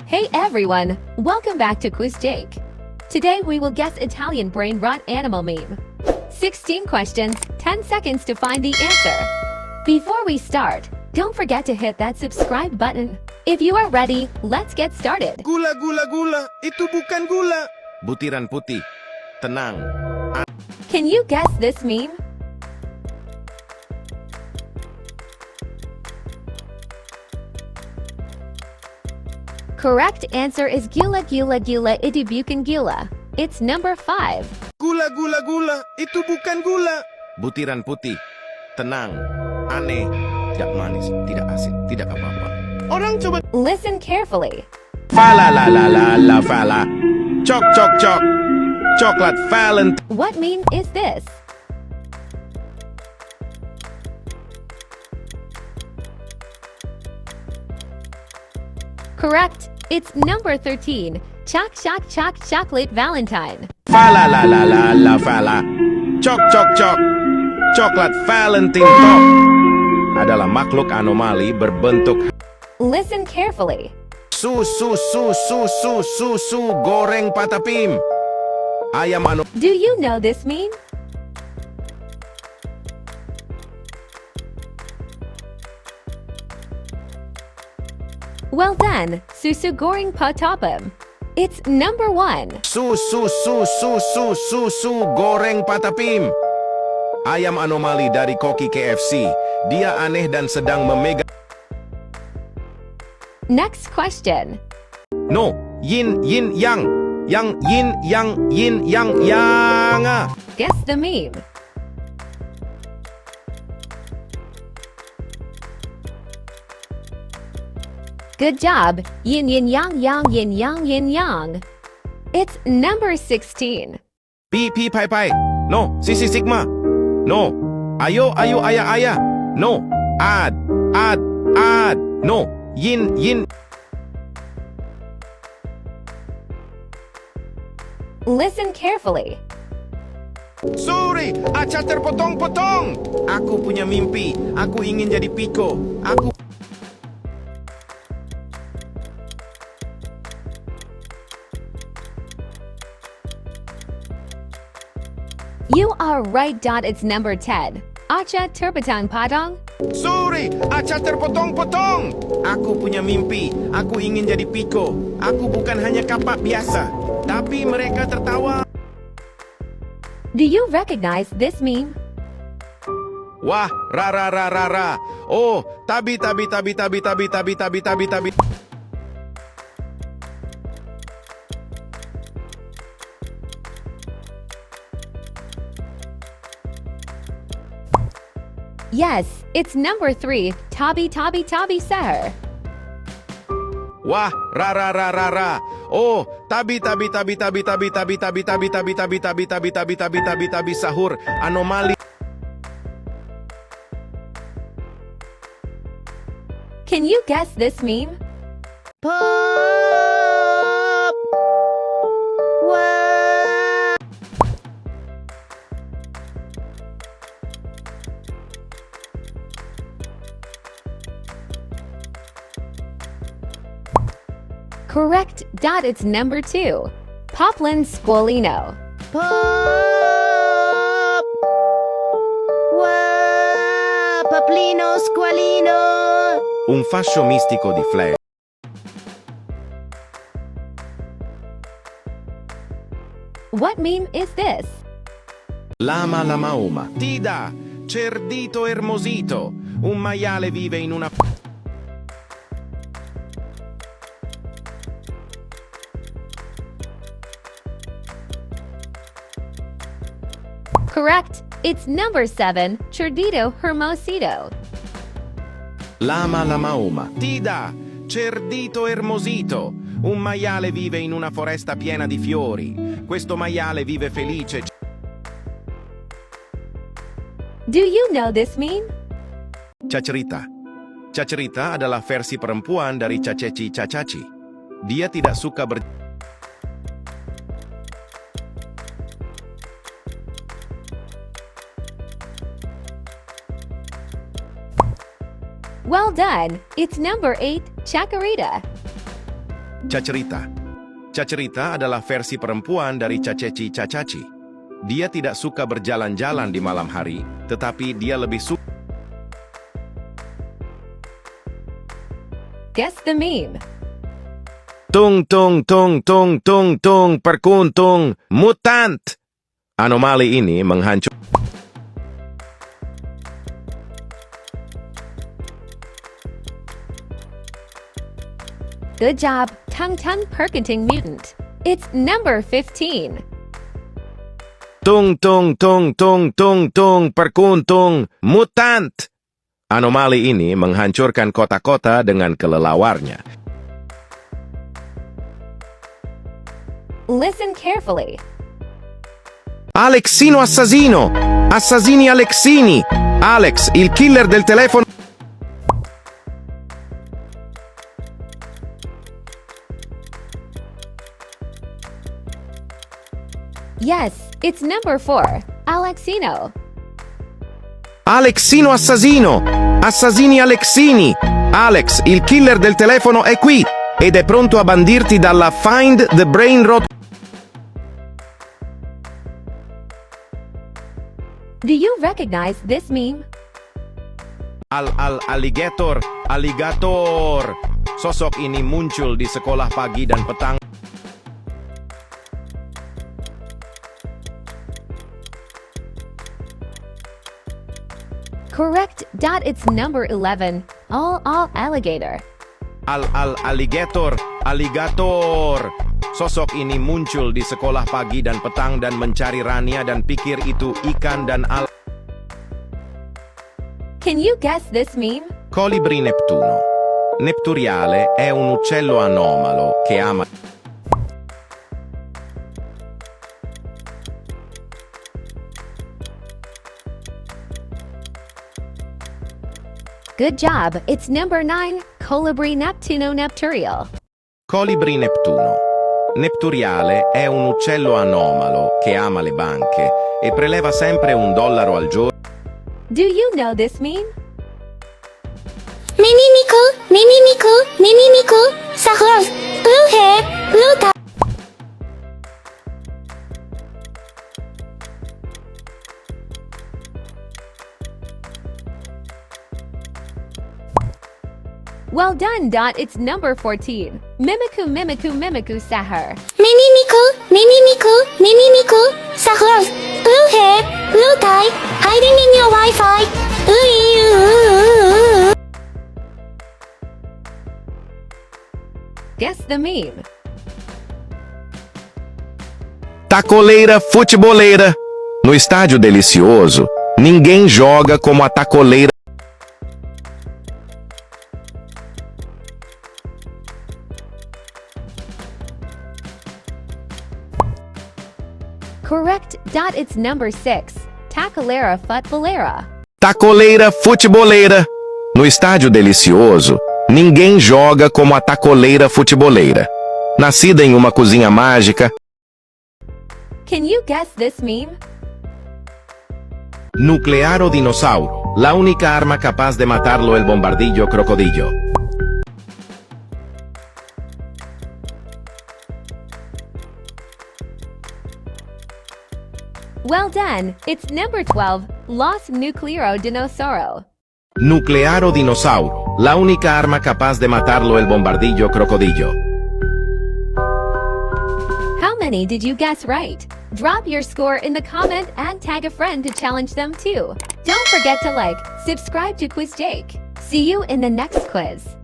Hey everyone, welcome back to Quiz Jake. Today we will guess Italian brain rot animal meme. 16 questions, 10 seconds to find the answer. Before we start, don't forget to hit that subscribe button. If you are ready, let's get started. Gula, gula, gula, itu bukan gula. Butiran putih, tenang. Can you guess this meme? Correct answer is Gula Gula Gula itu bukan gula. It's number 5. Gula, gula, gula, itu bukan gula. Butiran putih, tenang, aneh, tidak manis, tidak asin, tidak apa-apa. Orang coba. Listen carefully. Fala la la la la fala. Chok chok chok. Choklat Valentine. What meme is this? Correct. It's number 13. Chok chok chok chocolate Valentine. Fala la la la la fala. Chok chok chok. Choklat Valentine top adalah makhluk anomali berbentuk. Listen carefully. Susu goreng Patapim. Ayam Do you know this meme? Well done, susu goreng Patapim. It's number 1. Susu goreng Patapim. Ayam anomali dari koki KFC. Dia aneh dan sedang memegang. Next question. No, yin yang. Yang yin yang. Guess the meme. Good job. Yin yang yin yang. It's number 16. Pi pai. No, sisi sigma. No. Ayo ayah. No. Ad. No. Yin. Listen carefully. Sorry, Acha Terpotong-Potong. Aku punya mimpi. Aku ingin jadi Piko. You are right. It's number 10. Acha Terpotong-Potong. Sorry, Acha Terpotong-Potong. Aku punya mimpi. Aku ingin jadi Piko. Aku bukan hanya kapak biasa, tapi mereka tertawa. Do you recognize this meme? Wah, ra. Oh, tabi. Yes, it's number 3. Tabi Sahur. Wah, ra. Oh, tabi sahur anomali. Can you guess this meme? Pop. Wow. Correct. It's number 2. Poplin Squalino. Pop. Wow. Poplino Squalino. Un fascio mistico di flash. What meme is this? Lama uma. Tida. Cherdito Hermosito. Un maiale vive in una. Correct. It's number 7. Cherdito Hermosito. Lama uma. Tida. Cherdito Hermosito. Un maiale vive in una foresta piena di fiori. Questo maiale vive felice. Do you know this meme? Chacherita. Chacherita adalah versi perempuan dari Chachachi. Dia tidak suka Well done. It's number 8. Chacherita. Chacherita. Chacherita adalah versi perempuan dari Cacaci. Dia tidak suka berjalan-jalan di malam hari, tetapi dia lebih suka. Guess the meme. Tung, Perkuntung, Mutant. Anomali ini menghancur. Good job, Tung Perkuntung Mutant. It's number 15. Tung, Perkuntung, Mutant. Anomali ini menghancurkan kota-kota dengan kelelawarnya. Listen carefully. Alexino assassino! Assassini Alexini! Alex, il killer del telefono. Yes, it's number 4. Alexino. Alexino assassino! Assassini Alexini! Alex, il killer del telefono è qui ed è pronto a bandirti dalla Find the Brainrot. Do you recognize this meme? Alligator. Sosok ini muncul di sekolah pagi dan petang. Correct. It's number 11. All alligator. Alligator. Sosok ini muncul di sekolah pagi dan petang dan mencari Rania dan pikir itu ikan dan Can you guess this meme? Colibri Neptuno. Nepturiale è un uccello anomalo che ama. Good job. It's number 9. Colibri Neptuno Nepturiale. Colibri Neptuno. Nepturiale è un uccello anomalo che ama le banche e preleva sempre $1 al giorno. Do you know this meme? Mimiku, Sahur, blue hair, blue top. Well done. It's number 14. Mimiku Sahur. Mimiku, Sahur, blue hair, blue tie, hiding in your Wi-Fi. Guess the meme. Tacoleira Futboleira. No estádio delicioso, ninguém joga como a Tacoleira. Correct. It's number 6. Tacoleira Futboleira. Tacoleira Futboleira. No estádio delicioso, ninguém joga como a Tacoleira Futboleira. Nascida em uma cozinha mágica. Can you guess this meme? Nuclearo Dinossauro. La única arma capaz de matarlo el bombardillo crocodillo. Well done. It's number 12. Los Nuclearo Dinossauro. Nuclearo Dinossauro. La única arma capaz de matarlo el bombardillo crocodillo. How many did you guess right? Drop your score in the comment and tag a friend to challenge them too. Don't forget to like, subscribe to Quiz Jake. See you in the next quiz.